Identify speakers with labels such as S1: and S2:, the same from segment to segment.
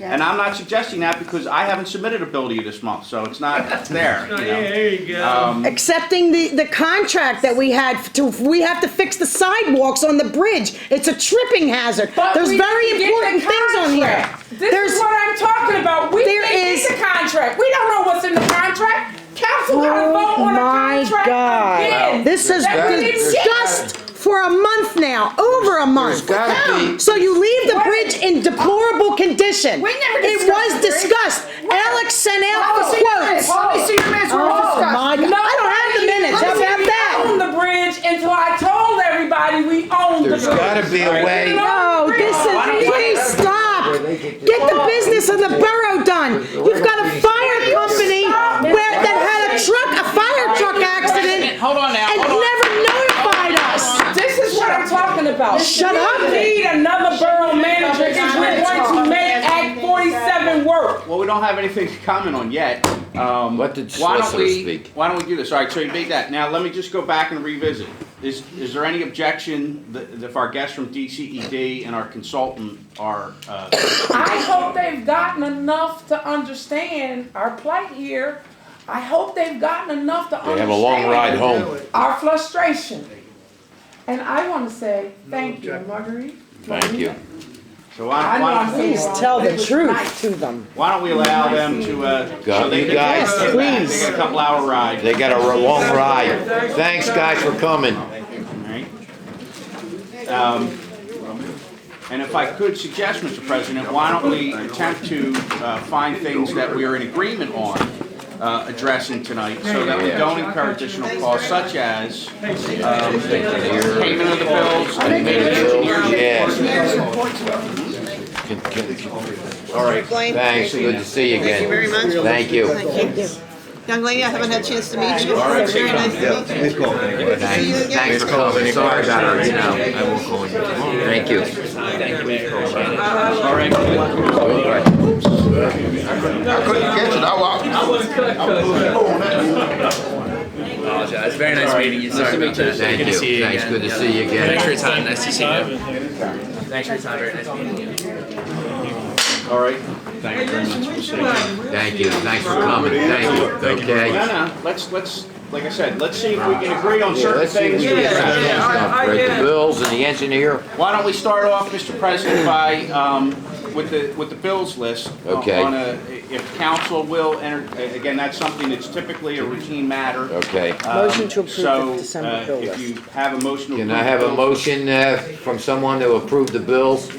S1: And I'm not suggesting that because I haven't submitted a bill to you this month, so it's not there. You know?
S2: There you go.
S3: Accepting the contract that we have to fix the sidewalks on the bridge. It's a tripping hazard. There's very important things on here.
S4: This is what I'm talking about. We didn't get the contract. We don't know what's in the contract. Council got to vote on a contract again.
S3: This has been discussed for a month now, over a month. So you leave the bridge in deplorable condition. It was discussed. Alex sent out the quotes. Oh my God! I don't have the minutes. How about that?
S4: We own the bridge until I told everybody we own the bridge.
S5: There's got to be a way.
S3: No, please stop. Get the business of the borough done. You've got a fire company that had a fire truck accident and never notified us.
S4: This is what I'm talking about.
S3: Shut up.
S4: We need another borough manager if we're going to make Act 47 work.
S1: Well, we don't have anything to comment on yet.
S5: Let the solicitor speak.
S1: Why don't we do this? All right, so you made that. Now, let me just go back and revisit. Is there any objection if our guests from DCED and our consultant are...
S4: I hope they've gotten enough to understand our plight here. I hope they've gotten enough to understand
S5: They have a long ride home.
S4: our frustration. And I want to say thank you, Marguerite.
S5: Thank you.
S1: So
S3: Please tell the truth to them.
S1: why don't we allow them to... so they
S5: you guys,
S1: please. They got a couple-hour ride.
S5: They got a long ride. Thanks, guys, for coming.
S1: All right. And if I could suggest, Mr. President, why don't we attempt to find things that we are in agreement on addressing tonight so that we don't incur additional costs such as payment of the bills and
S5: All right, thanks, good to see you again.
S6: Thank you very much.
S5: Thank you.
S6: Thank you. Young lady, I haven't had a chance to meet you.
S1: All right,
S6: Very nice to meet you.
S5: Thanks for coming. Sorry about our, I won't call you. Thank you.
S1: all right.
S7: I couldn't catch it. I
S2: Apologize. Very nice meeting you. Sorry about that.
S5: Thank
S2: Good to see
S5: you.
S2: you
S5: Thanks,
S2: again.
S5: good to see you again.
S2: Thanks for your time. Nice to see you. Thanks for your time. Very nice meeting you.
S1: All right. Thank you very much.
S5: Thank you, thanks for coming. Thank you. Okay.
S1: No, let's, like I said, let's see if we can agree on certain
S5: Let's see if
S1: things.
S5: we can get some stuff, right? The bills and the engineer.
S1: Why don't we start off, Mr. President, by, with the bills list.
S5: Okay.
S1: If council will enter, again, that's something that's typically a routine matter.
S5: Okay.
S3: Motion to approve the December bill
S1: So, if
S3: list.
S1: you have a motion to approve.
S5: Can I have a
S1: the bills-
S5: motion from someone to approve the bills?
S8: I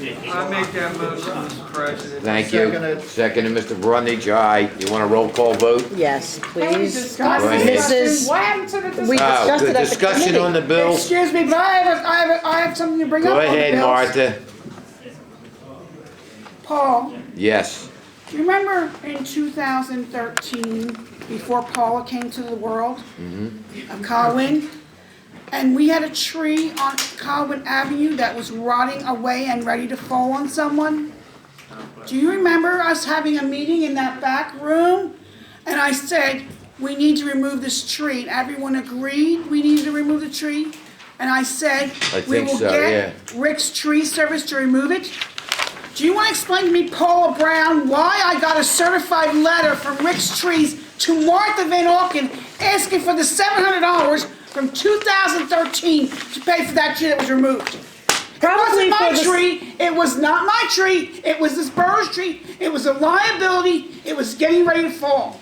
S8: make that motion, Mr. President.
S5: Thank you. Second, Mr. Brundage, aye. You want a roll call vote?
S3: Yes,
S4: Can we
S3: please.
S4: discuss
S5: Right.
S4: this? What happened to the
S3: We
S4: discussion?
S3: discussed
S5: Good
S3: it at the
S5: discussion
S3: committee.
S5: on the bills.
S9: Excuse me, but I have something to bring up
S5: Go
S9: on the
S5: ahead,
S9: bills.
S5: Martha.
S9: Paul,
S5: Yes.
S9: do you remember in 2013, before Paula came to the world, Colwyn, and we had a tree on Colwyn Avenue that was rotting away and ready to fall on someone? Do you remember us having a meeting in that back room? And I said, we need to remove this tree. And everyone agreed we needed to remove the tree. And I said,
S5: I
S9: we
S5: think
S9: will
S5: so,
S9: get Rick's Tree Service to remove it. Do you want to explain to me, Paula Brown, why I got a certified letter from Rick's Trees to Martha Van Auken asking for the $700 from 2013 to pay for that tree that was removed? It wasn't my tree. It was not my tree. It was this borough's tree. It was a liability. It was getting ready to fall.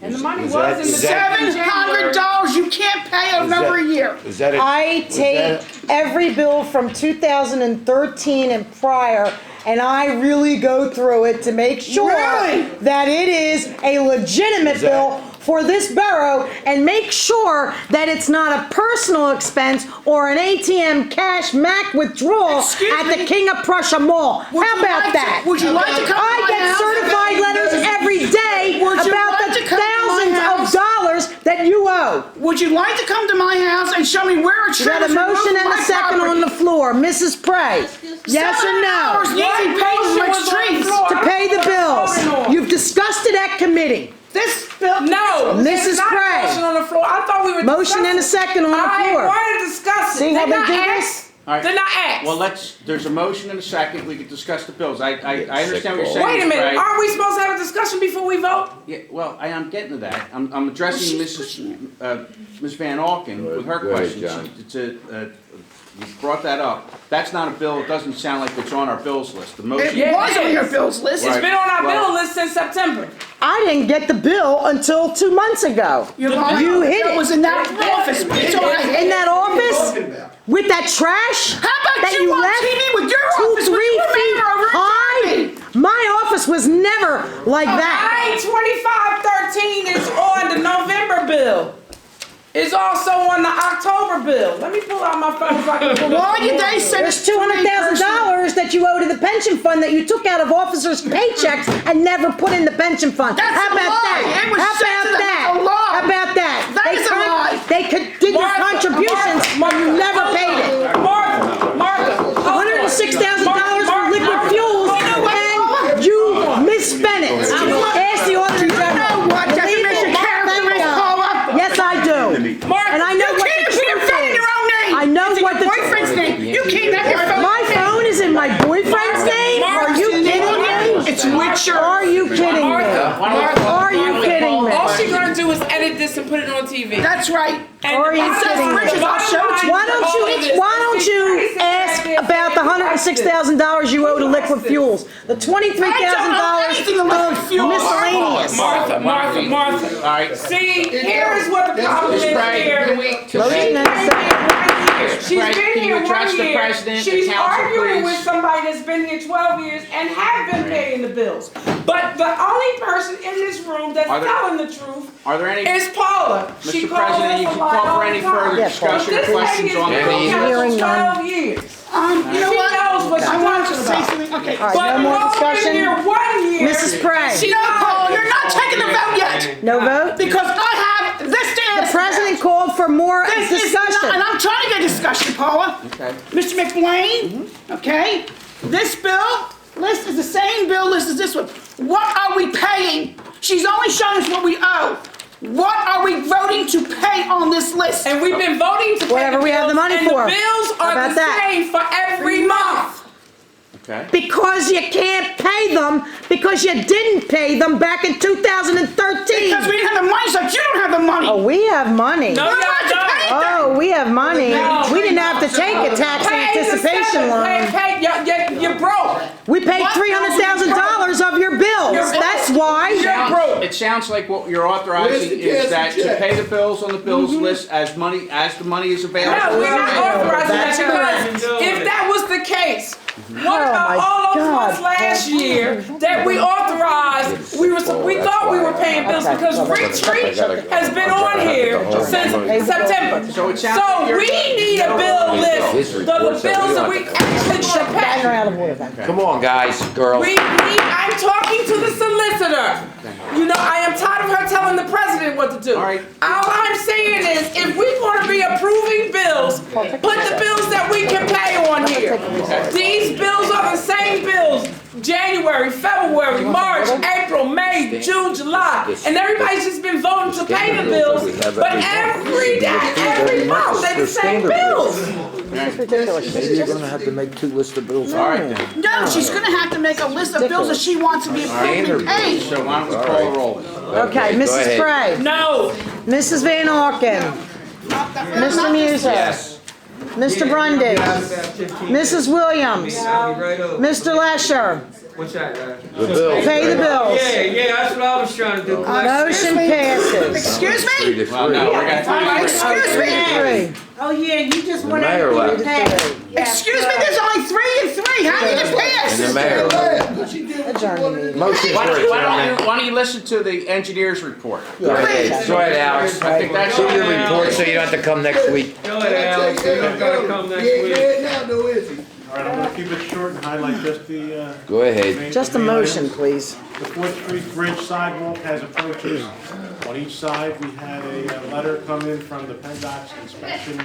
S4: And the money
S5: Was
S4: was
S5: that-
S4: in the
S5: is that-
S9: $700 you can't pay over a year.
S5: Is that
S3: I take every bill from 2013 and prior, and I really go through it to make sure
S9: Really?
S3: that it is a legitimate bill for this borough, and make sure that it's not a personal expense or an ATM cash MAC withdrawal
S9: Excuse
S3: at the
S9: me?
S3: King of Prussia Mall.
S9: Would
S3: How
S9: you
S3: about
S9: like
S3: that?
S9: would you like to come to
S3: I
S9: my
S3: get
S9: house?
S3: certified letters every day
S9: Would you
S3: about
S9: like
S3: the
S9: to come to my
S3: thousands
S9: house?
S3: of dollars that you owe.
S9: Would you like to come to my house and show me where a
S3: We
S9: tree
S3: got a
S9: was removed
S3: motion
S9: from
S3: and a
S9: my
S3: second on the
S9: property?
S3: floor. Mrs. Prey, yes or no?
S9: $700 needs to be paid for Rick's Trees.
S3: To pay the bills. You've discussed it at committee.
S9: This bill.
S4: No,
S3: Mrs.
S4: there's not a
S3: Gray.
S4: motion on the floor. I thought we were
S3: Motion and a second on the
S4: I
S3: floor.
S4: wanted to discuss it.
S3: See how
S4: Didn't
S3: they
S4: I
S3: do
S4: ask?
S3: this?
S1: All right.
S4: Then I asked.
S1: Well, there's a motion and a second, we could discuss the bills. I understand what you're saying.
S4: Wait a minute,
S1: Craig.
S4: aren't we supposed to have a discussion before we vote?
S1: Yeah, well, I'm getting to that. I'm addressing Ms. Van Auken with her
S5: Go ahead,
S1: question. You brought that up. That's not a bill, it doesn't sound like it's on our bills list. The motion.
S9: It was on your bills list.
S4: It's been on our
S1: Well-
S4: bill list since September.
S3: I didn't get the bill until 2 months ago.
S9: You
S3: hid it.
S9: was in that office. It's all right.
S3: In that office? With that trash?
S9: How about
S3: that
S9: you on
S3: left
S9: TV with your
S3: 2,
S9: office with
S3: 3
S9: your
S3: feet
S9: mayor over
S3: high?
S9: attorney?
S3: My office was never like that.
S4: I-2513 is on the November bill. It's also on the October bill. Let me pull out my phone so I can pull
S9: Why
S4: up.
S9: did they send
S3: There's
S9: it to me personally?
S3: $200,000 that you owe to the pension fund that you took out of officers' paychecks and never put in the pension fund.
S9: That's
S3: How
S9: a
S3: about
S9: lie.
S3: that?
S9: It was
S3: How
S9: sent
S3: about
S9: to them.
S3: that?
S9: It's a lie.
S3: How about that?
S9: That is a lie.
S3: They did your
S4: Martha,
S3: contributions and you never paid it.
S4: Martha,
S3: $106,000 for liquid fuels and you misspent it. Ask the auditor general.
S9: what definition character is, Paula?
S3: Yes, I do. And I know
S9: You
S3: what
S9: can't
S3: the
S9: put your
S3: truth
S9: phone in
S3: is.
S9: your own name.
S3: I know
S9: It's in
S3: what
S9: your
S3: the
S9: boyfriend's name. You can't have your phone.
S3: My phone is in my boyfriend's name? Are you kidding me?
S9: It's with your.
S3: Are you kidding me? Are you kidding me?
S4: all she's gonna do is edit this and put it on TV.
S9: That's right.
S3: Are you kidding me?
S9: I'll show it to you.
S3: Why don't you ask about the $106,000 you owe to liquid fuels? The $23,000 of miscellaneous.
S4: Martha.
S1: All right.
S4: See, here is what the problem is
S1: Craig,
S4: here.
S1: can we-
S3: Motion and a second.
S4: She's
S1: Craig,
S4: been
S1: can you
S4: here
S1: address
S4: 1
S1: the
S4: year.
S1: president, the
S4: She's
S1: council,
S4: arguing
S1: please?
S4: with somebody that's been here 12 years and have been paying the bills. But the only person in this room that's
S1: Are there-
S4: telling the truth
S1: Are there any,
S4: is Paula. She
S1: Mr.
S4: calls
S1: President,
S4: us
S1: you
S4: a
S1: can
S4: lie
S1: call
S4: all
S1: for any
S4: the time.
S1: further
S3: Yes,
S1: discussion or
S4: This
S1: questions
S4: lady
S1: on the
S4: has been
S1: bill?
S4: on
S3: Hearing
S4: council
S3: none.
S4: 12 years.
S9: You know
S4: She
S9: what?
S4: knows what she's
S9: I want to
S4: talking
S9: say
S4: about.
S9: something. Okay.
S3: All right,
S4: But
S3: no more
S4: we've been
S3: discussion.
S4: here 1 year.
S3: Mrs. Prey,
S9: No, Paul, you're not taking the vote yet.
S3: no vote?
S9: Because I have this to
S3: The
S9: ask.
S3: president called for more
S9: This is not, and
S3: discussion.
S9: I'm trying to get discussion, Paula.
S1: Okay.
S9: Mr. McWayne, okay? This bill list is the same bill list as this one. What are we paying? She's only showing us what we owe. What are we voting to pay on this list?
S4: And we've been voting to pay
S3: Whatever
S4: the
S3: we have the
S4: bills,
S3: money
S4: and
S3: for.
S4: the bills
S3: How
S4: are
S3: about
S4: the
S3: that?
S4: same for every month.
S1: Okay.
S3: Because you can't pay them because you didn't pay them back in 2013.
S9: Because we didn't have the money, so you don't have the money.
S3: Oh, we have money.
S4: No,
S9: We're
S4: y'all
S9: about to
S4: don't.
S9: pay them.
S3: Oh, we have money.
S4: No.
S3: We didn't have to take a tax anticipation loan.
S4: You're broke.
S3: We paid $300,000 of your bills. That's why.
S1: It sounds like what you're authorizing is that to pay the bills on the bills list as the money is available.
S4: No, we're not authorizing that
S3: That's
S4: because if that was the case, what
S3: Oh,
S4: about
S3: my
S4: all those
S3: God.
S4: months last year that we authorized? We thought we were paying bills
S3: Okay.
S4: because Retreat has been on here since September.
S1: So it sounds
S4: So
S1: like you're-
S4: we need a bill list, the bills that we actually should
S3: Back
S4: pay.
S3: around the water then.
S5: Come on, guys, girls.
S4: I'm talking to the solicitor. You know, I am tired of her telling the president what to do.
S1: All right.
S4: All I'm saying is, if we're gonna be approving bills, put the bills that we can pay on here. These bills are the same bills. January, February, March, April, May, June, July. And everybody's just been voting to pay the bills. But every month, they're the same bills.
S5: Maybe you're gonna have to make 2 lists of bills.
S1: All right then.
S9: No, she's gonna have to make a list of bills that she wants to be approved and paid.
S1: So why don't we call the roll?
S3: Okay,
S5: go
S3: Mrs.
S5: ahead.
S3: Prey,
S4: No.
S3: Mrs. Van Auken, Mr. Muser, Mr. Brundage, Mrs. Williams, Mr. Lesher,
S8: What's that,
S5: The bills.
S3: pay the bills.
S8: Yeah, that's what I was trying to do.
S3: Motion passes.
S9: Excuse me?
S1: Well, no, we're gonna.
S9: Excuse me?
S3: Three.
S10: Oh, yeah, you just
S5: The
S10: went
S5: mayor
S10: out
S5: left.
S10: and paid.
S9: Excuse me, there's only 3 and 3. How did it pass?
S5: And the mayor left.
S3: Adjourn the meeting.
S5: Motion
S1: Why
S5: for adjournment.
S1: don't you listen to the engineer's report?
S5: Go ahead, Alex.
S1: I think that's
S5: Do your report so you don't have to come next week.
S8: Go ahead, Alex, you don't gotta come next week.
S11: All right, I'm gonna keep it short and highlight just the,
S5: Go ahead.
S11: main-
S3: Just a
S11: the main
S3: motion,
S11: items.
S3: please.
S11: The 4th Street Bridge sidewalk has approaches on each side. We had a letter come in from the PennDOT's inspection,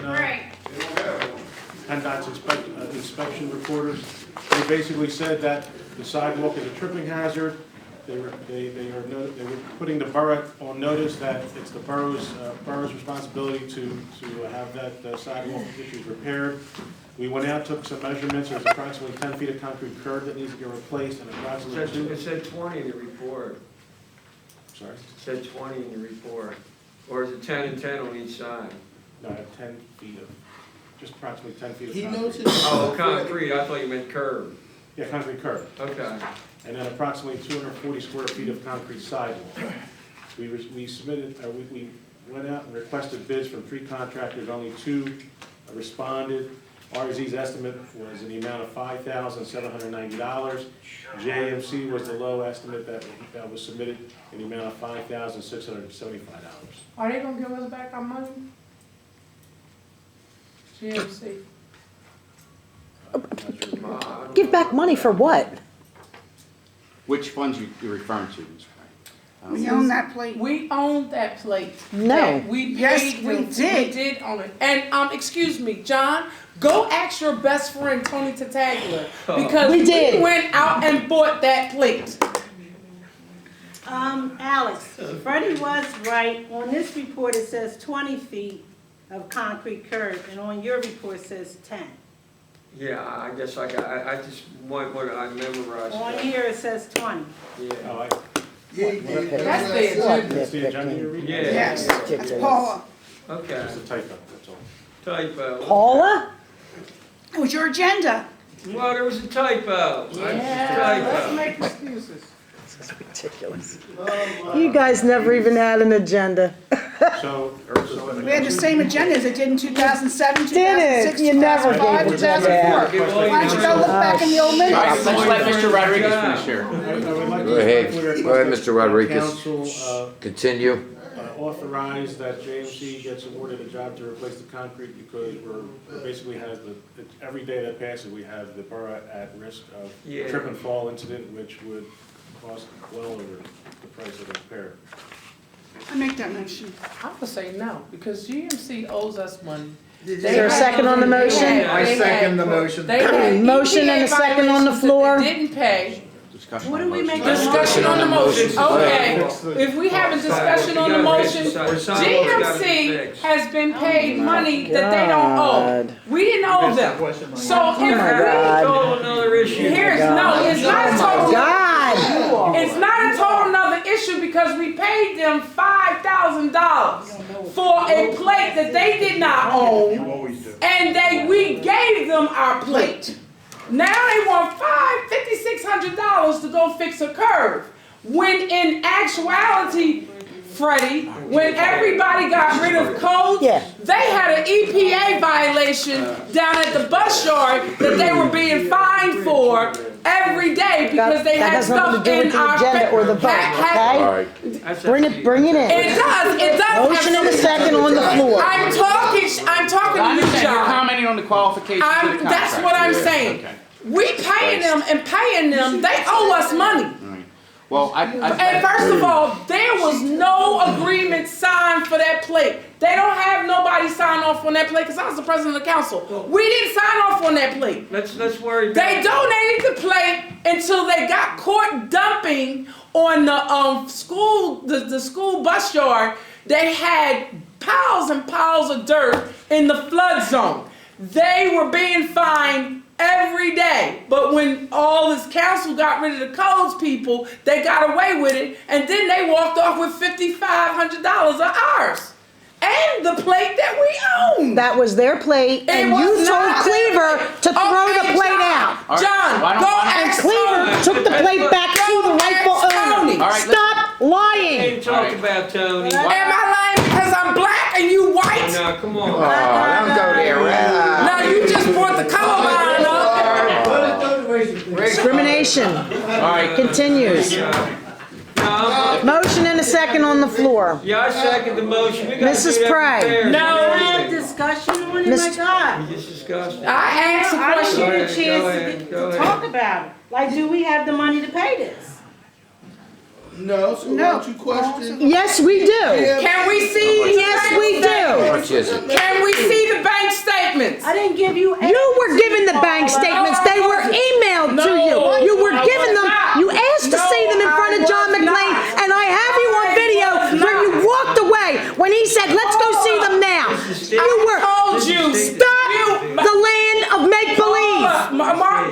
S11: inspection reporters. They basically said that the sidewalk is a tripping hazard, they were putting the borough on notice that it's the borough's responsibility to have that sidewalk issues repaired. We went out, took some measurements. There's approximately 10 feet of concrete curb that needs to get replaced, and approximately
S8: It said 20 in the report.
S11: Sorry?
S8: It said 20 in the report. Or is it 10 and 10 on each side?
S11: No, I have 10 feet of, just approximately 10 feet of
S7: He
S11: concrete.
S7: knows his.
S8: Oh, concrete, I thought you meant curb.
S11: Yeah, concrete curb.
S8: Okay.
S11: And then approximately 240 square feet of concrete sidewalk. We submitted, we went out and requested bids from 3 contractors, only 2 responded. RZ's estimate was in the amount of $5,790. JMC was the low estimate that was submitted in the amount of $5,675.
S4: Are they gonna give us back our money? GMC.
S3: Give back money for what?
S1: Which funds you're referring to, Ms. Frank?
S9: We own that plate.
S4: We owned that plate.
S3: No.
S4: We
S9: Yes,
S4: paid
S9: we
S4: them.
S9: did.
S4: We did own it. And, excuse me, John, go ask your best friend, Tony Tataglia, because
S3: We did.
S4: we went out and bought that plate.
S10: Alex, Freddie was right. On this report, it says 20 feet of concrete curb, and on your report, it says 10.
S8: Yeah, I guess I just want what I memorized.
S10: On here, it says 20.
S8: Yeah.
S11: Oh,
S4: That's the agenda.
S11: that's the agenda you're reading?
S8: Yeah.
S9: Yes, that's Paula.
S8: Okay.
S11: It's a typo, that's all.
S8: Typo.
S3: Paula?
S9: It was your agenda.
S8: Well, there was a typo.
S4: Let's make excuses.
S3: This is ridiculous. You guys never even had an agenda.
S11: So,
S9: We had the same agenda as it did in 2007,
S3: Did it?
S9: 2006,
S3: You never
S9: 2005,
S3: gave agenda
S9: 2004. Why don't you go look back in the old
S1: All right,
S9: minutes?
S1: let's let Mr. Rodriguez finish here.
S11: I would like to
S5: Go ahead.
S11: respectfully
S5: Go ahead,
S11: request
S5: Mr. Rodriguez.
S11: Council
S5: Continue.
S11: authorize that JMC gets awarded a job to replace the concrete because we're basically every day that passes, we have the borough at risk of
S8: Yeah.
S11: trip and fall incident, which would cost well over the price of the repair.
S9: I make that motion.
S4: I would say no, because GMC owes us money.
S3: Is there a second on the motion?
S8: I
S4: second
S8: the motion.
S4: They had
S3: Motion and a
S4: EPA
S3: second on the
S4: violations that
S3: floor.
S4: they didn't pay.
S1: Discussion
S10: What
S1: on
S10: do we
S1: motion.
S10: make
S4: Discussion on the motion, okay. If we have a discussion on the motion,
S8: GMC
S4: GMC has been paid money that they don't owe.
S3: God.
S4: We didn't owe them. So
S3: my God.
S8: Oh, another issue.
S4: Here's, no, it's not a total,
S3: God!
S4: it's not a total another issue because we paid them $5,000 for a plate that they did not own, and we gave them our plate. Now they want $5,600 to go fix a curve. When in actuality, Freddie, when everybody got rid of codes,
S3: Yeah.
S4: they had an EPA violation down at the bus yard that they were being fined for every day because they
S3: That
S4: had
S3: has nothing
S4: stuff
S3: to do
S4: in
S3: with the
S4: our
S3: agenda or the vote,
S4: had-
S5: All
S3: okay?
S5: right.
S3: Bring it in.
S4: It does have
S3: Motion and a
S4: something-
S3: second on the floor.
S4: I'm talking to
S1: I
S4: you,
S1: understand you're
S4: John.
S1: commenting on the qualifications of the contract.
S4: That's what I'm saying.
S1: Okay.
S4: We paying them and paying them, they owe us money.
S1: All right. Well,
S4: And first of all, there was no agreement signed for that plate. They don't have nobody sign off on that plate because I was the president of the council. We didn't sign off on that plate.
S8: Let's worry.
S4: They donated the plate until they got caught dumping on the school bus yard. They had piles and piles of dirt in the flood zone. They were being fined every day. But when all this council got rid of the codes people, they got away with it, and then they walked off with $5,500 of ours. And the plate that we own.
S3: That was their plate, and
S4: was
S3: you told
S4: not
S3: Cleaver to throw
S4: Okay,
S3: the plate
S4: John,
S3: out.
S1: All right,
S4: John,
S1: why don't-
S4: go
S1: why don't-
S3: And
S4: ask
S3: Cleaver
S4: Tony.
S3: took the plate back to the rightful
S4: ask Tony.
S3: owner.
S1: All right,
S3: Stop lying.
S8: Ain't talk about Tony.
S4: Am I lying because I'm black and you white?
S8: No, come on.
S5: Oh, don't go there.
S4: Now you just brought the color line up.
S3: Discrimination
S1: All right.
S3: continues.
S8: No,
S3: Motion and a second on the floor.
S8: yeah, I second the motion. We gotta
S3: Mrs.
S8: do that
S3: Pry.
S8: fair.
S4: No.
S10: We had discussion on it, my
S3: Mr.
S10: God.
S8: We just discussed it.
S4: I asked a
S10: I didn't
S4: question.
S10: get a
S8: Go
S10: chance
S8: ahead, go
S10: to
S8: ahead.
S10: talk about it. Like, do we have the money to pay this?
S7: No, so why don't you question?
S3: Yes, we do.
S4: Can we see?
S3: Yes, we do.
S5: Much is it?
S4: Can we see the bank statements?
S10: I didn't give you.
S3: You were given the bank statements. They were emailed to you. You were given them. You asked to see them in front of John said, let's go see them now. You were,
S4: told you.
S3: stop the land of make-believe.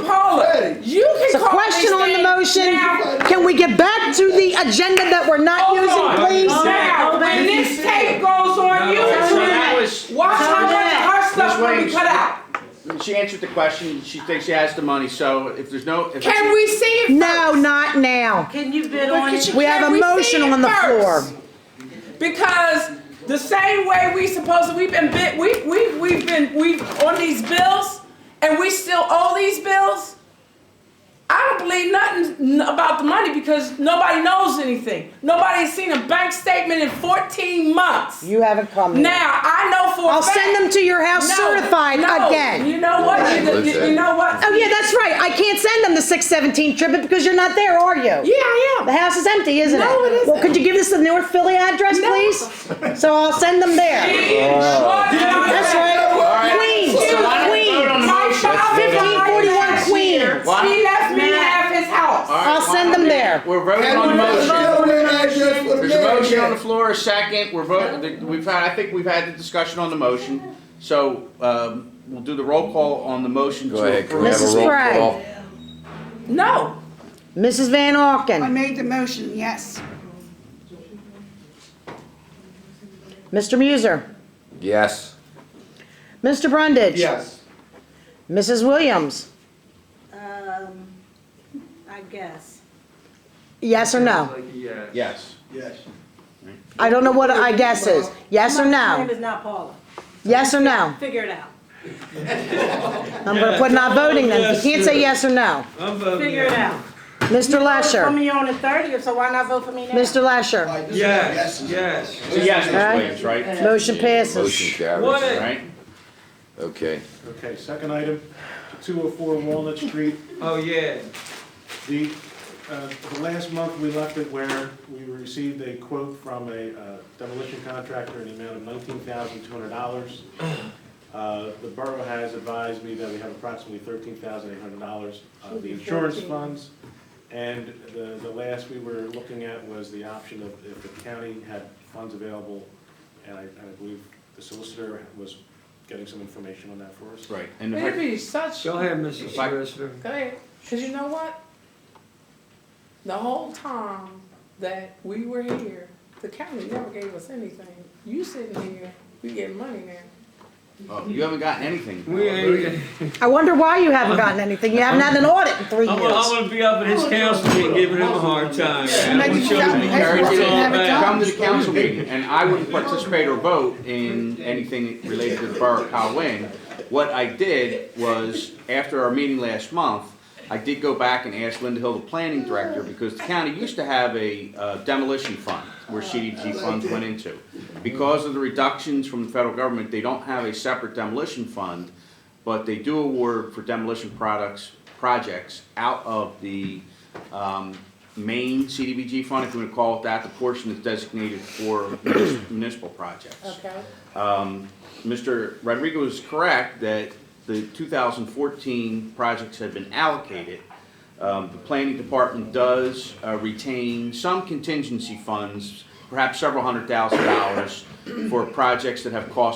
S4: Paula, you can
S3: It's a
S4: call
S3: question
S4: these
S3: on the
S4: things
S3: motion.
S4: now.
S3: Can we get back to the agenda that we're not
S4: Hold
S3: using,
S4: on.
S3: please?
S4: Now, when this tape goes on YouTube, watch how much of her stuff will be cut out.
S1: She answered the question, she thinks she has the money, so if there's no. If
S4: Can we see it first?
S3: No, not now.
S10: Can you bid on it?
S3: We have a
S4: Can we
S3: motion
S4: see it
S3: on the
S4: first?
S3: floor.
S4: Because the same way we've on these bills, and we still owe these bills. I don't believe nothing about the money because nobody knows anything. Nobody's seen a bank statement in 14 months.
S3: You haven't come yet.
S4: Now, I know for a
S3: I'll
S4: fact.
S3: send them to your house certified again.
S4: You know what? You know what?
S3: Oh yeah, that's right. I can't send them the 617 tribute because you're not there, are you?
S4: Yeah, I am.
S3: The house is empty, isn't it?
S4: No, it isn't.
S3: Well, could you give us the North Philly address, please? So I'll send them there. That's right. Queens. Queens. 1541 Queens.
S4: He left me half his house.
S3: I'll send them there.
S1: We're voting on the motion.
S7: There's
S1: There's a motion on the floor, a second, we're voting, I think we've had the discussion on the motion, so, we'll do the roll call on the motion to
S5: Go ahead, can we
S1: approve.
S5: have a
S3: Mrs.
S5: roll
S3: Sprague.
S5: call?
S4: No.
S3: Mrs. Van
S9: I
S3: Auken.
S9: made the motion, yes.
S3: Mr. Muser.
S5: Yes.
S3: Mr. Brundage.
S7: Yes.
S3: Mrs. Williams.
S10: I guess.
S3: Yes or no?
S8: Yes.
S1: Yes.
S7: Yes.
S3: I don't know what I guess is. Yes or
S10: My name
S3: no?
S10: is not Paula.
S3: Yes or no?
S10: Figure it out.
S3: I'm gonna put not voting then. You can't say yes or no.
S8: I'm voting
S10: Figure it out.
S3: Mr.
S10: Vote for
S3: Lesher.
S10: me on the 30th, so why not vote for me now?
S3: Mr. Lesher.
S8: Yes, yes.
S1: So yes, Ms.
S3: Alright.
S1: Williams, right?
S3: Motion passes.
S5: Motion carries.
S8: What?
S1: Right?
S5: Okay.
S11: Okay, second item, 204 Walnut Street.
S8: Oh, yeah.
S11: The last month, we left it where we received a quote from a demolition contractor in the amount of $19,200. The borough has advised me that we have approximately $13,800 of the insurance funds. And the last we were looking at was the option of if the county had funds available, and I believe the solicitor was getting some information on that for us.
S1: Right. And if
S4: It'd
S1: I-
S4: be such.
S8: Go ahead, Mrs.
S1: If I-
S8: Solicitor.
S4: Go ahead. Cause you know what? The whole time that we were here, the county never gave us anything. You sitting here, we get money now.
S1: Oh, you haven't gotten anything.
S8: We ain't,
S3: I wonder why you haven't gotten anything. You haven't had an audit in 3
S8: I'm
S3: years.
S8: gonna be up at his council meeting giving him a hard time. man. I'm gonna show him
S1: Encourage
S8: what
S1: you
S8: it's all
S1: to
S8: about.
S1: come to the council meeting, and I wouldn't participate or vote in anything related to the borough of Colwyn. What I did was, after our meeting last month, I did go back and ask Linda Hill, the planning director, because the county used to have a demolition fund where CDBG funds went into. Because of the reductions from the federal government, they don't have a separate demolition fund, but they do award for demolition projects out of the main CDBG fund, if you want to call it that, the portion that's designated for municipal projects.
S4: Okay.
S1: Mr. Rodrigo is correct that the 2014 projects have been allocated. The planning department does retain some contingency funds, perhaps several $100,000 for projects that have cost